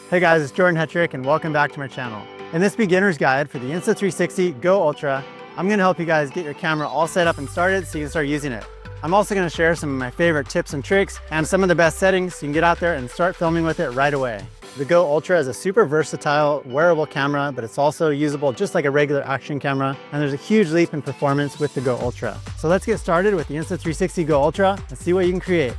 Hey guys, it's Jordan Hetrick and welcome back to my channel. In this beginner's guide for the Insta360 GO Ultra, I'm going to help you guys get your camera all set up and started so you can start using it. I'm also going to share some of my favorite tips and tricks and some of the best settings so you can get out there and start filming with it right away. The GO Ultra is a super versatile, wearable camera, but it's also usable just like a regular action camera, and there's a huge leap in performance with the GO Ultra. So let's get started with the Insta360 GO Ultra and see what you can create.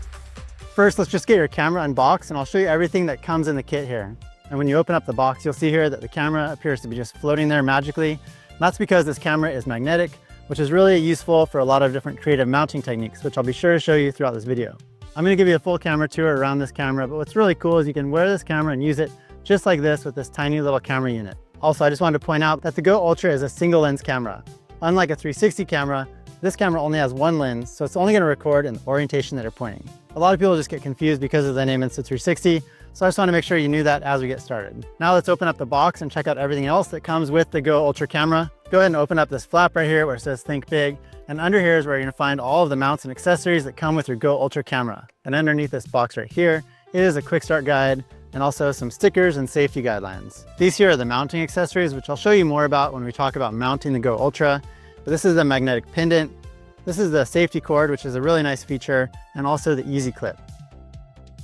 First, let's just get your camera unboxed and I'll show you everything that comes in the kit here. And when you open up the box, you'll see here that the camera appears to be just floating there magically. And that's because this camera is magnetic, which is really useful for a lot of different creative mounting techniques, which I'll be sure to show you throughout this video. I'm going to give you a full camera tour around this camera, but what's really cool is you can wear this camera and use it just like this with this tiny little camera unit. Also, I just wanted to point out that the GO Ultra is a single lens camera. Unlike a 360 camera, this camera only has one lens, so it's only going to record in the orientation that you're pointing. A lot of people just get confused because of the name Insta360, so I just want to make sure you knew that as we get started. Now let's open up the box and check out everything else that comes with the GO Ultra camera. Go ahead and open up this flap right here where it says Think Big, and under here is where you're going to find all of the mounts and accessories that come with your GO Ultra camera. And underneath this box right here is a quick start guide and also some stickers and safety guidelines. These here are the mounting accessories, which I'll show you more about when we talk about mounting the GO Ultra. But this is the magnetic pendant. This is the safety cord, which is a really nice feature, and also the easy clip.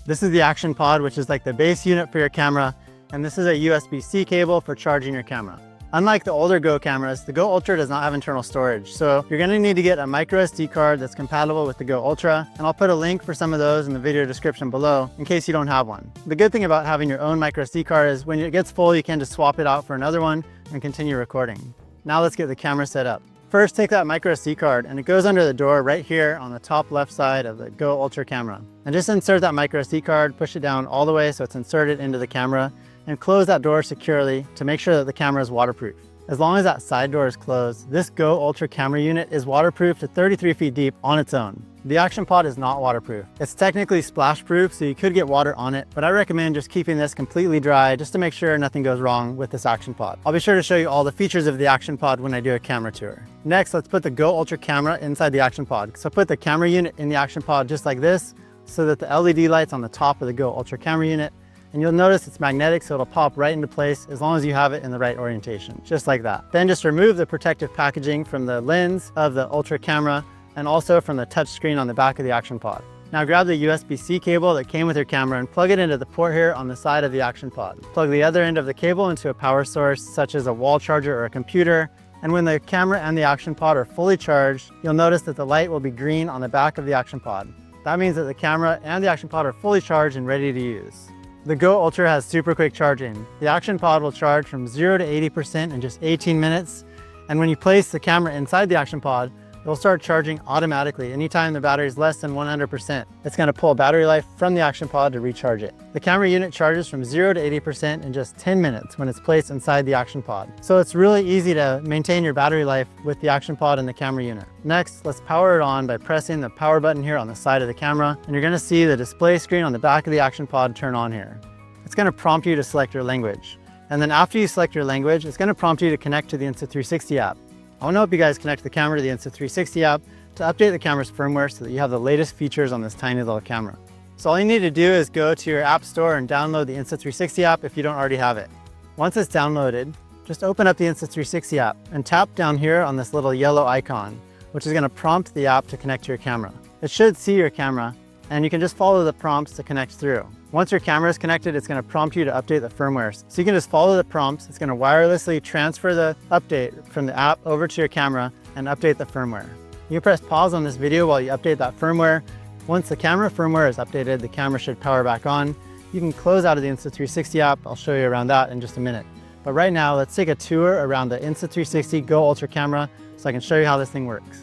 This is the action pod, which is like the base unit for your camera, and this is a USB-C cable for charging your camera. Unlike the older GO cameras, the GO Ultra does not have internal storage, so you're going to need to get a micro SD card that's compatible with the GO Ultra, and I'll put a link for some of those in the video description below in case you don't have one. The good thing about having your own micro SD card is when it gets full, you can just swap it out for another one and continue recording. Now let's get the camera set up. First, take that micro SD card and it goes under the door right here on the top left side of the GO Ultra camera. And just insert that micro SD card, push it down all the way so it's inserted into the camera, and close that door securely to make sure that the camera is waterproof. As long as that side door is closed, this GO Ultra camera unit is waterproof to 33 feet deep on its own. The action pod is not waterproof. It's technically splash proof, so you could get water on it, but I recommend just keeping this completely dry just to make sure nothing goes wrong with this action pod. I'll be sure to show you all the features of the action pod when I do a camera tour. Next, let's put the GO Ultra camera inside the action pod. So put the camera unit in the action pod just like this, so that the LED lights on the top of the GO Ultra camera unit, and you'll notice it's magnetic, so it'll pop right into place as long as you have it in the right orientation, just like that. Then just remove the protective packaging from the lens of the Ultra camera and also from the touch screen on the back of the action pod. Now grab the USB-C cable that came with your camera and plug it into the port here on the side of the action pod. Plug the other end of the cable into a power source such as a wall charger or a computer, and when the camera and the action pod are fully charged, you'll notice that the light will be green on the back of the action pod. That means that the camera and the action pod are fully charged and ready to use. The GO Ultra has super quick charging. The action pod will charge from 0 to 80% in just 18 minutes, and when you place the camera inside the action pod, it will start charging automatically anytime the battery is less than 100%. It's going to pull battery life from the action pod to recharge it. The camera unit charges from 0 to 80% in just 10 minutes when it's placed inside the action pod. So it's really easy to maintain your battery life with the action pod and the camera unit. Next, let's power it on by pressing the power button here on the side of the camera, and you're going to see the display screen on the back of the action pod turn on here. It's going to prompt you to select your language. And then after you select your language, it's going to prompt you to connect to the Insta360 app. I want to help you guys connect the camera to the Insta360 app to update the camera's firmware so that you have the latest features on this tiny little camera. So all you need to do is go to your app store and download the Insta360 app if you don't already have it. Once it's downloaded, just open up the Insta360 app and tap down here on this little yellow icon, which is going to prompt the app to connect to your camera. It should see your camera, and you can just follow the prompts to connect through. Once your camera is connected, it's going to prompt you to update the firmware. So you can just follow the prompts. It's going to wirelessly transfer the update from the app over to your camera and update the firmware. You can press pause on this video while you update that firmware. Once the camera firmware is updated, the camera should power back on. You can close out of the Insta360 app. I'll show you around that in just a minute. But right now, let's take a tour around the Insta360 GO Ultra camera so I can show you how this thing works.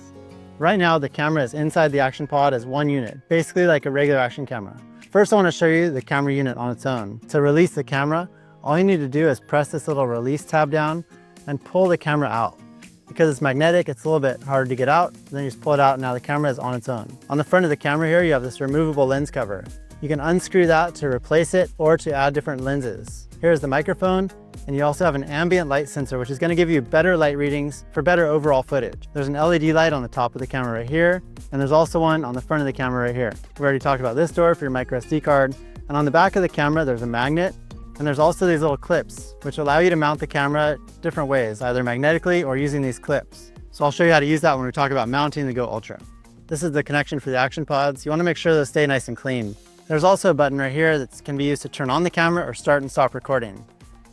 Right now, the camera is inside the action pod as one unit, basically like a regular action camera. First, I want to show you the camera unit on its own. To release the camera, all you need to do is press this little release tab down and pull the camera out. Because it's magnetic, it's a little bit hard to get out. Then you just pull it out and now the camera is on its own. On the front of the camera here, you have this removable lens cover. You can unscrew that to replace it or to add different lenses. Here's the microphone, and you also have an ambient light sensor, which is going to give you better light readings for better overall footage. There's an LED light on the top of the camera right here, and there's also one on the front of the camera right here. We already talked about this door for your micro SD card, and on the back of the camera there's a magnet, And there's also these little clips, which allow you to mount the camera different ways, either magnetically or using these clips. So I'll show you how to use that when we talk about mounting the Go Ultra. This is the connection for the action pods. You want to make sure those stay nice and clean. There's also a button right here that can be used to turn on the camera or start and stop recording.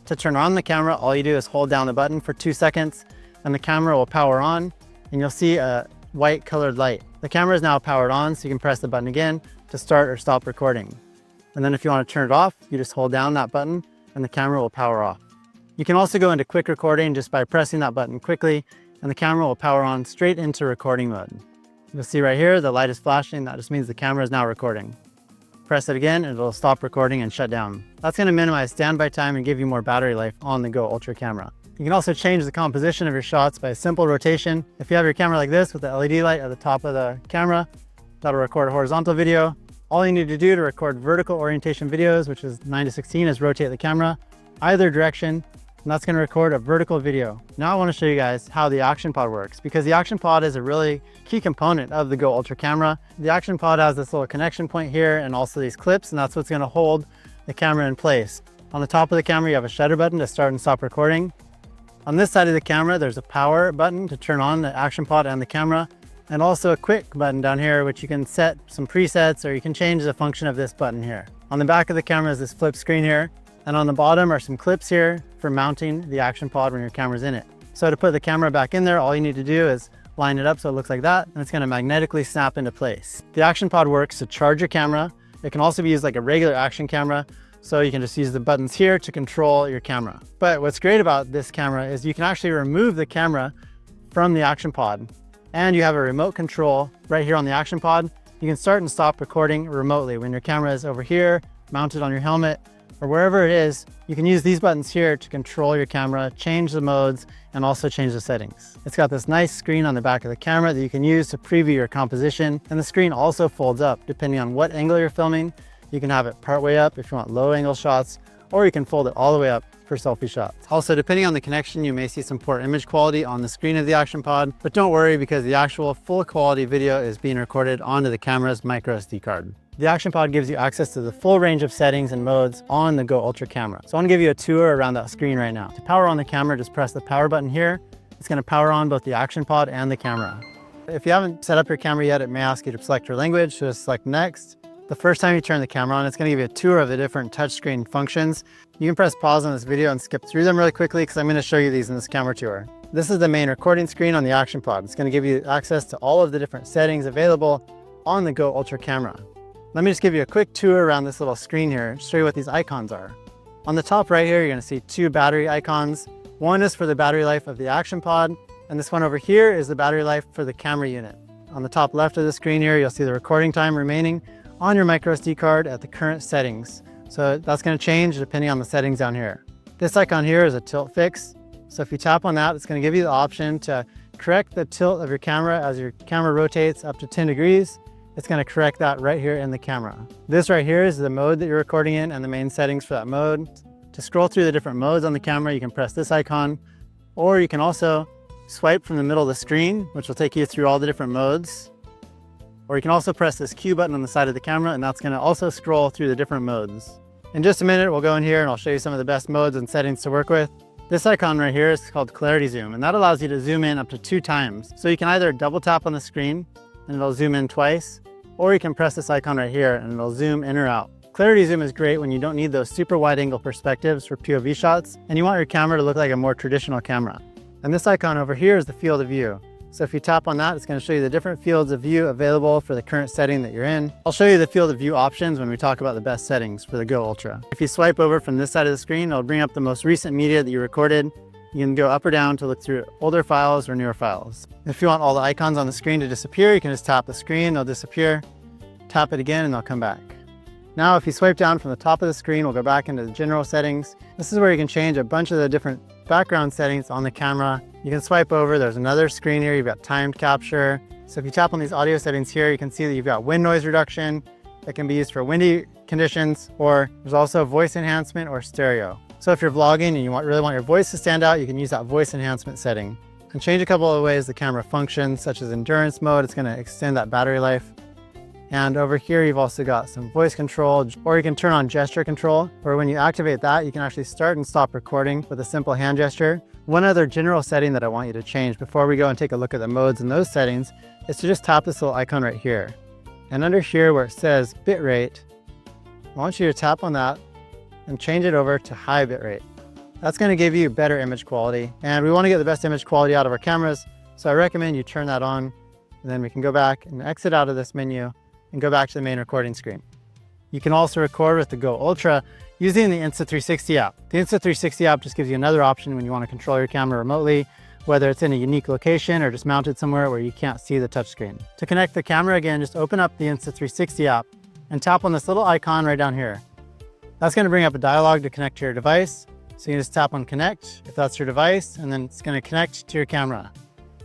To turn on the camera, all you do is hold down the button for 2 seconds and the camera will power on, and you'll see a white colored light. The camera is now powered on, so you can press the button again to start or stop recording. And then if you want to turn it off, you just hold down that button and the camera will power off. You can also go into quick recording just by pressing that button quickly, and the camera will power on straight into recording mode. You'll see right here, the light is flashing. That just means the camera is now recording. Press it again and it'll stop recording and shut down. That's going to minimize standby time and give you more battery life on the Go Ultra camera. You can also change the composition of your shots by a simple rotation. If you have your camera like this with the LED light at the top of the camera, that'll record a horizontal video. All you need to do to record vertical orientation videos, which is 9:16, is rotate the camera either direction, and that's going to record a vertical video. Now I want to show you guys how the action pod works, because the action pod is a really key component of the Go Ultra camera. The action pod has this little connection point here and also these clips, and that's what's going to hold the camera in place. On the top of the camera, you have a shutter button to start and stop recording. On this side of the camera, there's a power button to turn on the action pod and the camera, and also a quick button down here, which you can set some presets, or you can change the function of this button here. On the back of the camera is this flip screen here, and on the bottom are some clips here for mounting the action pod when your camera's in it. So to put the camera back in there, all you need to do is line it up so it looks like that, and it's going to magnetically snap into place. The action pod works to charge your camera. It can also be used like a regular action camera, so you can just use the buttons here to control your camera. But what's great about this camera is you can actually remove the camera from the action pod, and you have a remote control right here on the action pod. You can start and stop recording remotely when your camera is over here, mounted on your helmet, or wherever it is. You can use these buttons here to control your camera, change the modes, and also change the settings. It's got this nice screen on the back of the camera that you can use to preview your composition, and the screen also folds up depending on what angle you're filming. You can have it part way up if you want low angle shots, or you can fold it all the way up for selfie shots. Also, depending on the connection, you may see some poor image quality on the screen of the action pod, but don't worry, because the actual full quality video is being recorded onto the camera's micro SD card. The action pod gives you access to the full range of settings and modes on the Go Ultra camera. So I want to give you a tour around that screen right now. To power on the camera, just press the power button here. It's going to power on both the action pod and the camera. If you haven't set up your camera yet, it may ask you to select your language, so just select next. The first time you turn the camera on, it's going to give you a tour of the different touchscreen functions. You can press pause on this video and skip through them really quickly, because I'm going to show you these in this camera tour. This is the main recording screen on the action pod. It's going to give you access to all of the different settings available on the Go Ultra camera. Let me just give you a quick tour around this little screen here, show you what these icons are. On the top right here, you're going to see 2 battery icons. One is for the battery life of the action pod, and this one over here is the battery life for the camera unit. On the top left of the screen here, you'll see the recording time remaining on your micro SD card at the current settings. So that's going to change depending on the settings down here. This icon here is a tilt fix. So if you tap on that, it's going to give you the option to correct the tilt of your camera as your camera rotates up to 10 degrees. It's going to correct that right here in the camera. This right here is the mode that you're recording in and the main settings for that mode. To scroll through the different modes on the camera, you can press this icon, or you can also swipe from the middle of the screen, which will take you through all the different modes. Or you can also press this Q button on the side of the camera, and that's going to also scroll through the different modes. In just a minute, we'll go in here and I'll show you some of the best modes and settings to work with. This icon right here is called Clarity Zoom, and that allows you to zoom in up to 2 times. So you can either double tap on the screen and it'll zoom in twice, or you can press this icon right here and it'll zoom in or out. Clarity Zoom is great when you don't need those super wide angle perspectives for POV shots and you want your camera to look like a more traditional camera. And this icon over here is the field of view. So if you tap on that, it's going to show you the different fields of view available for the current setting that you're in. I'll show you the field of view options when we talk about the best settings for the Go Ultra. If you swipe over from this side of the screen, it'll bring up the most recent media that you recorded. You can go up or down to look through older files or newer files. If you want all the icons on the screen to disappear, you can just tap the screen, they'll disappear. Tap it again and they'll come back. Now if you swipe down from the top of the screen, we'll go back into the general settings. This is where you can change a bunch of the different background settings on the camera. You can swipe over, there's another screen here, you've got timed capture. So if you tap on these audio settings here, you can see that you've got wind noise reduction that can be used for windy conditions, or there's also voice enhancement or stereo. So if you're vlogging and you really want your voice to stand out, you can use that voice enhancement setting. And change a couple of ways the camera functions, such as endurance mode, it's going to extend that battery life. And over here, you've also got some voice control, or you can turn on gesture control, where when you activate that, you can actually start and stop recording with a simple hand gesture. One other general setting that I want you to change before we go and take a look at the modes and those settings is to just tap this little icon right here. And under here where it says bitrate, I want you to tap on that and change it over to high bitrate. That's going to give you better image quality, and we want to get the best image quality out of our cameras, so I recommend you turn that on, and then we can go back and exit out of this menu and go back to the main recording screen. You can also record with the Go Ultra using the Insta360 app. The Insta360 app just gives you another option when you want to control your camera remotely, whether it's in a unique location or just mounted somewhere where you can't see the touchscreen. To connect the camera again, just open up the Insta360 app and tap on this little icon right down here. That's going to bring up a dialog to connect to your device. So you just tap on connect if that's your device, and then it's going to connect to your camera.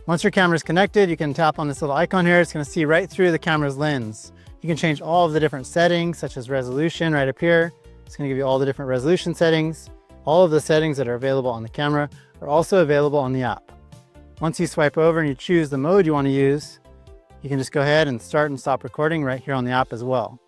Once your camera is connected, you can tap on this little icon here. It's going to see right through the camera's lens. You can change all of the different settings, such as resolution right up here. It's going to give you all the different resolution settings. All of the settings that are available on the camera are also available on the app. Once you swipe over and you choose the mode you want to use, you can just go ahead and start and stop recording right here on the app as well.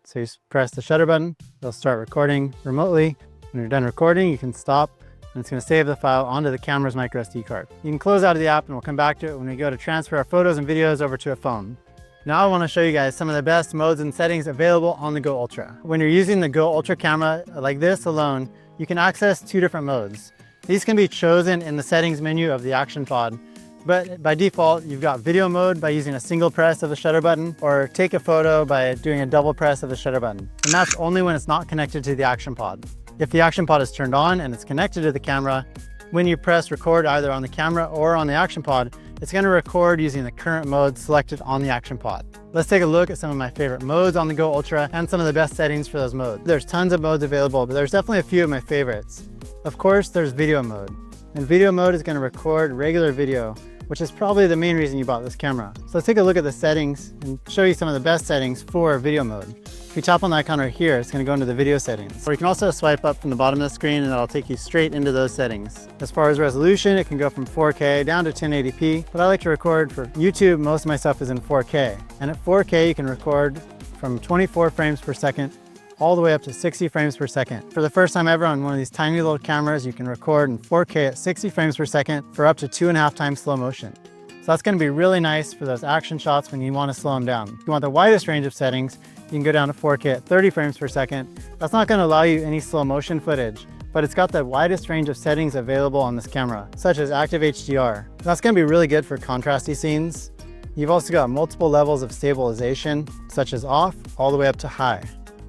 So you press the shutter button, it'll start recording remotely. When you're done recording, you can stop, and it's going to save the file onto the camera's micro SD card. You can close out of the app, and we'll come back to it when we go to transfer our photos and videos over to a phone. Now I want to show you guys some of the best modes and settings available on the Go Ultra. When you're using the Go Ultra camera like this alone, you can access two different modes. These can be chosen in the settings menu of the action pod, but by default, you've got video mode by using a single press of the shutter button, or take a photo by doing a double press of the shutter button. And that's only when it's not connected to the action pod. If the action pod is turned on and it's connected to the camera, when you press record either on the camera or on the action pod, it's going to record using the current mode selected on the action pod. Let's take a look at some of my favorite modes on the Go Ultra and some of the best settings for those modes. There's tons of modes available, but there's definitely a few of my favorites. Of course, there's video mode. And video mode is going to record regular video, which is probably the main reason you bought this camera. So let's take a look at the settings and show you some of the best settings for video mode. If you tap on the icon right here, it's going to go into the video settings. Or you can also swipe up from the bottom of the screen and that'll take you straight into those settings. As far as resolution, it can go from 4K down to 1080p, but I like to record for YouTube. Most of my stuff is in 4K. And at 4K, you can record from 24 frames per second all the way up to 60 frames per second. For the first time ever on one of these tiny little cameras, you can record in 4K at 60 frames per second for up to 2.5 times slow motion. So that's going to be really nice for those action shots when you want to slow them down. If you want the widest range of settings, you can go down to 4K at 30 frames per second. That's not going to allow you any slow motion footage, but it's got the widest range of settings available on this camera, such as active HDR. That's going to be really good for contrasty scenes. You've also got multiple levels of stabilization, such as off all the way up to high.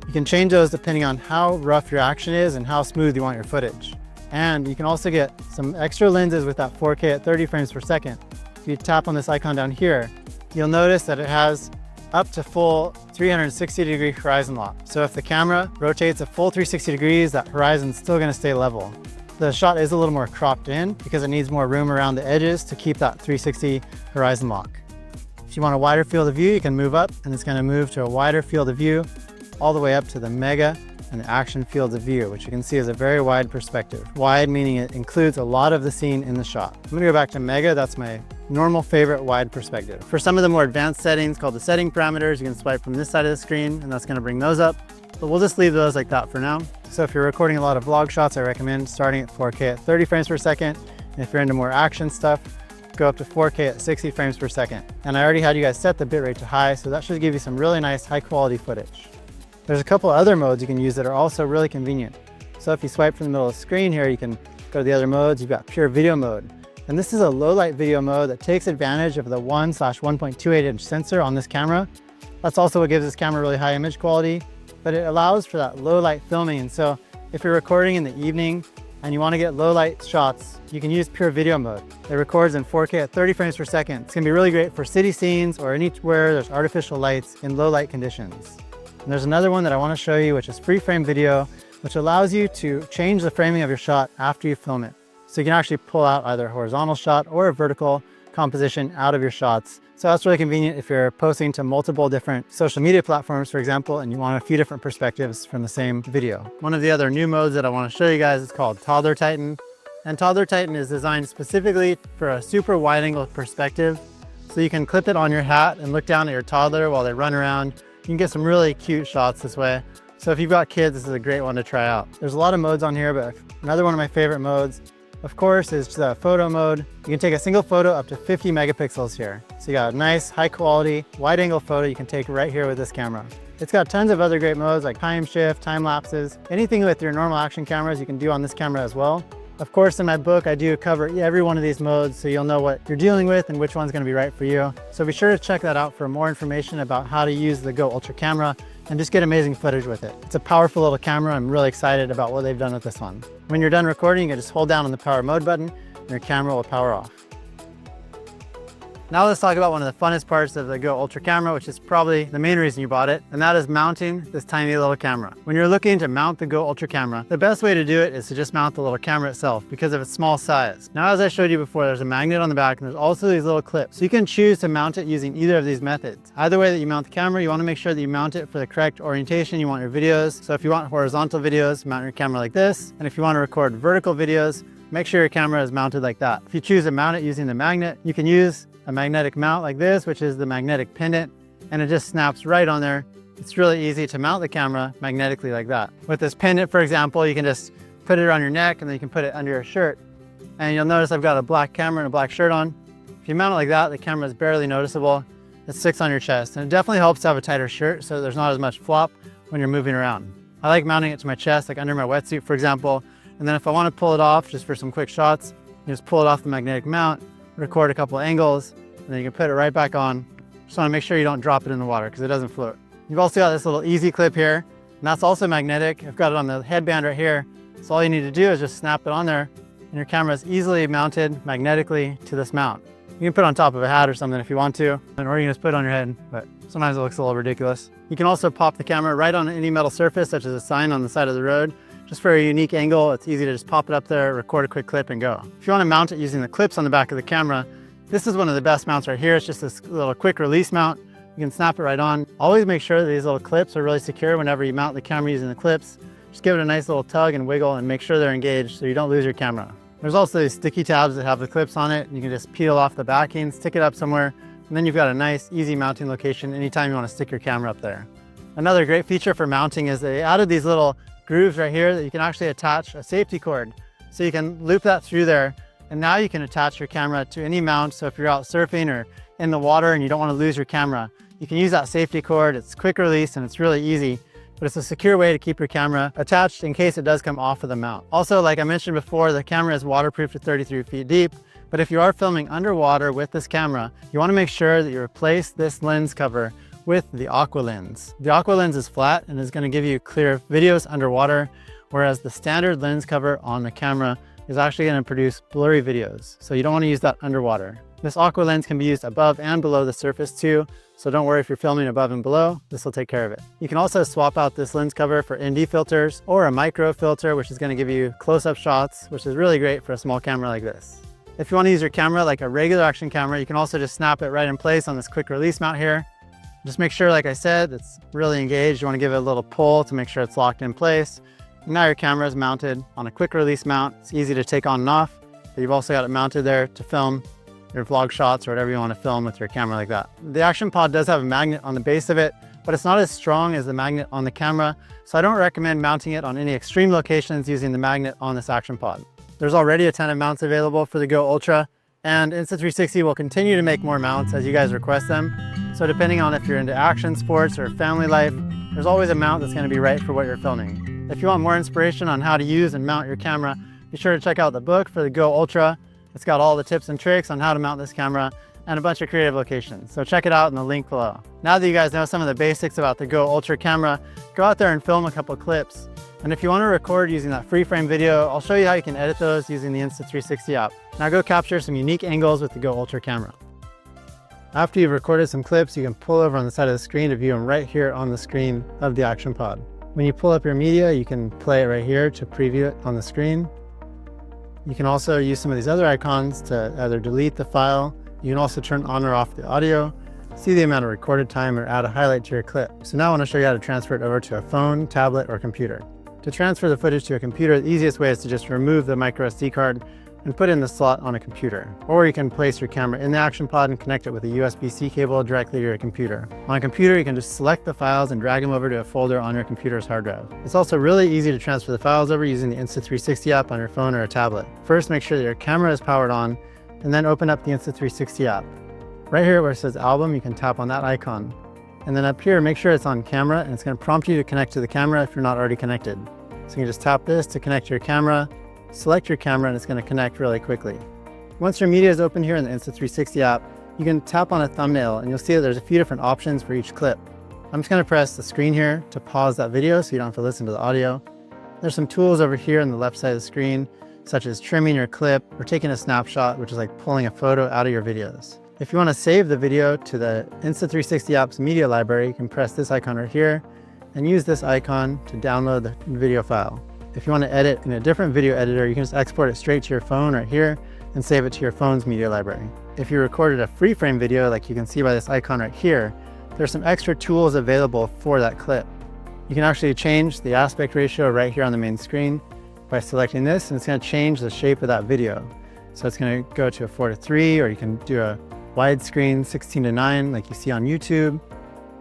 You can change those depending on how rough your action is and how smooth you want your footage. And you can also get some extra lenses with that 4K at 30 frames per second. If you tap on this icon down here, you'll notice that it has up to full 360-degree horizon lock. So if the camera rotates a full 360 degrees, that horizon's still going to stay level. The shot is a little more cropped in because it needs more room around the edges to keep that 360 horizon lock. If you want a wider field of view, you can move up, and it's going to move to a wider field of view all the way up to the mega and the action fields of view, which you can see is a very wide perspective. Wide meaning it includes a lot of the scene in the shot. I'm gonna go back to mega. That's my normal favorite wide perspective. For some of the more advanced settings called the setting parameters, you can swipe from this side of the screen and that's gonna bring those up, but we'll just leave those like that for now. So if you're recording a lot of vlog shots, I recommend starting at 4K at 30 frames per second. And if you're into more action stuff, go up to 4K at 60 frames per second. And I already had you guys set the bitrate to high, so that should give you some really nice high quality footage. There's a couple other modes you can use that are also really convenient. So if you swipe from the middle of the screen here, you can go to the other modes. You've got pure video mode. And this is a low light video mode that takes advantage of the 1/1.28 inch sensor on this camera. That's also what gives this camera really high image quality, but it allows for that low light filming. And so if you're recording in the evening and you want to get low light shots, you can use pure video mode. It records in 4K at 30 frames per second. It's gonna be really great for city scenes or anywhere there's artificial lights in low light conditions. And there's another one that I want to show you, which is free frame video, which allows you to change the framing of your shot after you film it. So you can actually pull out either a horizontal shot or a vertical composition out of your shots. So that's really convenient if you're posting to multiple different social media platforms, for example, and you want a few different perspectives from the same video. One of the other new modes that I want to show you guys is called Toddler Titan. And Toddler Titan is designed specifically for a super wide angle perspective. So you can clip it on your hat and look down at your toddler while they run around You can get some really cute shots this way. So if you've got kids, this is a great one to try out. There's a lot of modes on here, but another one of my favorite modes, of course, is the photo mode. You can take a single photo up to 50 megapixels here. So you got a nice, high quality, wide angle photo you can take right here with this camera. It's got tons of other great modes like time shift, time lapses, anything with your normal action cameras you can do on this camera as well. Of course, in my book, I do cover every one of these modes so you'll know what you're dealing with and which one's gonna be right for you. So be sure to check that out for more information about how to use the Go Ultra camera and just get amazing footage with it. It's a powerful little camera. I'm really excited about what they've done with this one. When you're done recording, you can just hold down on the power mode button and your camera will power off. Now let's talk about one of the funnest parts of the Go Ultra camera, which is probably the main reason you bought it, and that is mounting this tiny little camera. When you're looking to mount the Go Ultra camera, the best way to do it is to just mount the little camera itself because of its small size. Now, as I showed you before, there's a magnet on the back and there's also these little clips. So you can choose to mount it using either of these methods. Either way that you mount the camera, you want to make sure that you mount it for the correct orientation you want your videos. So if you want horizontal videos, mount your camera like this. And if you want to record vertical videos, make sure your camera is mounted like that. If you choose to mount it using the magnet, you can use a magnetic mount like this, which is the magnetic pendant, and it just snaps right on there. It's really easy to mount the camera magnetically like that. With this pendant, for example, you can just put it around your neck and then you can put it under your shirt. And you'll notice I've got a black camera and a black shirt on. If you mount it like that, the camera is barely noticeable. It sticks on your chest, and it definitely helps to have a tighter shirt so there's not as much flop when you're moving around. I like mounting it to my chest, like under my wetsuit, for example. And then if I want to pull it off just for some quick shots, you just pull it off the magnetic mount, record a couple of angles, and then you can put it right back on. Just want to make sure you don't drop it in the water because it doesn't float. You've also got this little easy clip here, and that's also magnetic. I've got it on the headband right here. So all you need to do is just snap it on there, and your camera is easily mounted magnetically to this mount. You can put it on top of a hat or something if you want to, or you can just put it on your head, but sometimes it looks a little ridiculous. You can also pop the camera right on any metal surface, such as a sign on the side of the road. Just for a unique angle, it's easy to just pop it up there, record a quick clip, and go. If you want to mount it using the clips on the back of the camera, this is one of the best mounts right here. It's just this little quick release mount. You can snap it right on. Always make sure that these little clips are really secure whenever you mount the camera using the clips. Just give it a nice little tug and wiggle and make sure they're engaged so you don't lose your camera. There's also these sticky tabs that have the clips on it. You can just peel off the backing, stick it up somewhere, and then you've got a nice, easy mounting location anytime you want to stick your camera up there. Another great feature for mounting is they added these little grooves right here that you can actually attach a safety cord. So you can loop that through there, and now you can attach your camera to any mount. So if you're out surfing or in the water and you don't want to lose your camera, you can use that safety cord. It's quick release and it's really easy, but it's a secure way to keep your camera attached in case it does come off of the mount. Also, like I mentioned before, the camera is waterproof to 33 feet deep, but if you are filming underwater with this camera, you want to make sure that you replace this lens cover with the aqua lens. The aqua lens is flat and is going to give you clear videos underwater, whereas the standard lens cover on the camera is actually going to produce blurry videos. So you don't want to use that underwater. This aqua lens can be used above and below the surface too, so don't worry if you're filming above and below, this will take care of it. You can also swap out this lens cover for ND filters or a micro filter, which is going to give you close-up shots, which is really great for a small camera like this. If you want to use your camera like a regular action camera, you can also just snap it right in place on this quick release mount here. Just make sure, like I said, it's really engaged. You want to give it a little pull to make sure it's locked in place. Now your camera is mounted on a quick release mount. It's easy to take on and off, but you've also got it mounted there to film your vlog shots or whatever you want to film with your camera like that. The action pod does have a magnet on the base of it, but it's not as strong as the magnet on the camera, so I don't recommend mounting it on any extreme locations using the magnet on this action pod. There's already a ton of mounts available for the Go Ultra, and Insta360 will continue to make more mounts as you guys request them. So depending on if you're into action sports or family life, there's always a mount that's going to be right for what you're filming. If you want more inspiration on how to use and mount your camera, be sure to check out the book for the Go Ultra. It's got all the tips and tricks on how to mount this camera and a bunch of creative locations. So check it out in the link below. Now that you guys know some of the basics about the Go Ultra camera, go out there and film a couple clips. And if you want to record using that free frame video, I'll show you how you can edit those using the Insta360 app. Now go capture some unique angles with the Go Ultra camera. After you've recorded some clips, you can pull over on the side of the screen to view them right here on the screen of the action pod. When you pull up your media, you can play it right here to preview it on the screen. You can also use some of these other icons to either delete the file. You can also turn on or off the audio, see the amount of recorded time, or add a highlight to your clip. So now I want to show you how to transfer it over to a phone, tablet, or computer. To transfer the footage to a computer, the easiest way is to just remove the micro SD card, and put it in the slot on a computer. Or you can place your camera in the action pod and connect it with a USB-C cable directly to your computer. On a computer, you can just select the files and drag them over to a folder on your computer's hard drive. It's also really easy to transfer the files over using the Insta360 app on your phone or a tablet. First, make sure that your camera is powered on, and then open up the Insta360 app. Right here where it says album, you can tap on that icon. And then up here, make sure it's on camera, and it's going to prompt you to connect to the camera if you're not already connected. So you can just tap this to connect to your camera, select your camera, and it's going to connect really quickly. Once your media is open here in the Insta360 app, you can tap on a thumbnail and you'll see that there's a few different options for each clip. I'm just going to press the screen here to pause that video so you don't have to listen to the audio. There's some tools over here on the left side of the screen, such as trimming your clip or taking a snapshot, which is like pulling a photo out of your videos. If you want to save the video to the Insta360 app's media library, you can press this icon right here and use this icon to download the video file. If you want to edit in a different video editor, you can just export it straight to your phone right here and save it to your phone's media library. If you recorded a free frame video, like you can see by this icon right here, there's some extra tools available for that clip. You can actually change the aspect ratio right here on the main screen by selecting this, and it's going to change the shape of that video. So it's going to go to a 4:3, or you can do a widescreen 16:9 like you see on YouTube,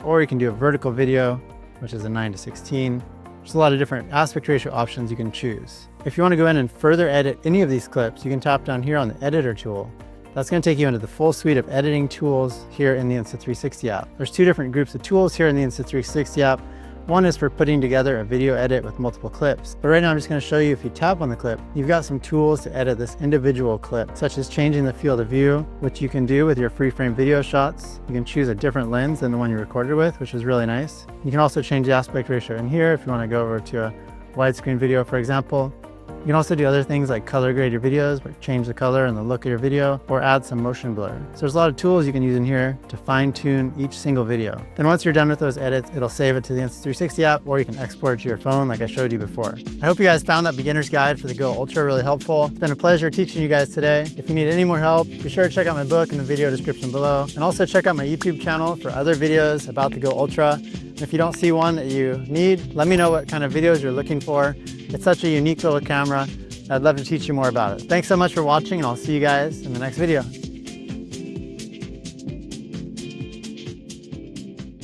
or you can do a vertical video, which is a 9:16. There's a lot of different aspect ratio options you can choose. If you want to go in and further edit any of these clips, you can tap down here on the editor tool. That's going to take you into the full suite of editing tools here in the Insta360 app. There's two different groups of tools here in the Insta360 app. One is for putting together a video edit with multiple clips. But right now I'm just going to show you, if you tap on the clip, you've got some tools to edit this individual clip, such as changing the field of view, which you can do with your free frame video shots. You can choose a different lens than the one you recorded with, which is really nice. You can also change the aspect ratio in here if you want to go over to a widescreen video, for example. You can also do other things like color grade your videos, but change the color and the look of your video, or add some motion blur. So there's a lot of tools you can use in here to fine tune each single video. Then once you're done with those edits, it'll save it to the Insta360 app, or you can export it to your phone like I showed you before. I hope you guys found that beginner's guide for the Go Ultra really helpful. It's been a pleasure teaching you guys today. If you need any more help, be sure to check out my book in the video description below, and also check out my YouTube channel for other videos about the Go Ultra. And if you don't see one that you need, let me know what kind of videos you're looking for. It's such a unique little camera. I'd love to teach you more about it. Thanks so much for watching, and I'll see you guys in the next video.